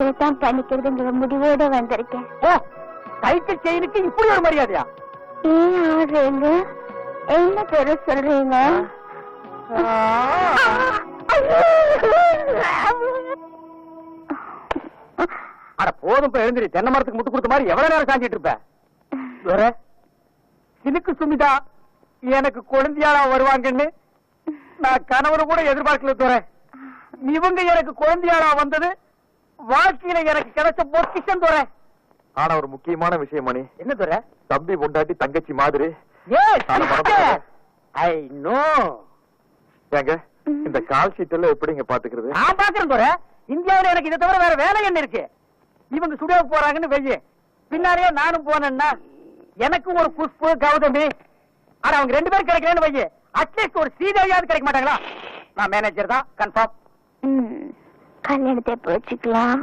தான் பண்ணிக்கிறதுங்கிற முடிவோட வந்திருக்கேன். ஓ, சைக்கிள் செயினுக்கு இப்படி ஒரு மரியாதையா? ஏன் ஆடுறீங்க? என்ன பெற சொல்றீங்க? அட போதும், இப்ப எழுந்திரி. தென்னை மரத்துக்கு முட்டு கொடுத்த மாதிரி எவ்வளவு நேரம் சாஞ்சிட்டு இருப்ப? சினுக்கு சுமிதா எனக்கு குழந்தையாளா வருவாங்கன்னு நான் கணவரை கூட எதிர்பார்க்கல துறை. இவங்க எனக்கு குழந்தையாளா வந்தது வாழ்க்கையில எனக்கு கிடைச்ச பொக்கிஷம் துறை. ஆனா ஒரு முக்கியமான விஷயம் மணி. என்ன துறை? தம்பி பொண்டாட்டி தங்கச்சி மாதிரி. I know. ஏங்க இந்த கால் ஷீட் எல்லாம் எப்படிங்க பாத்துக்கிறது? நான் பாக்குறேன் துறை. இந்தியாவில எனக்கு இதை தவிர வேற வேலை என்ன இருக்கு? இவங்க சுடியோக்கு போறாங்கன்னு வெய்ய, பின்னாலேயே நானும் போனேன்னா எனக்கு ஒரு புஷ்பு கௌதமி. ஆனா அவங்க 2 பேரும் கிடைக்கிறேன்னு வைய, அட்லீஸ்ட் ஒரு சீதையாவது கிடைக்க மாட்டாங்களா? நான் மேனேஜர் தான், கன்ஃபார்ம். கல்யாணத்தை போச்சுக்கலாம்.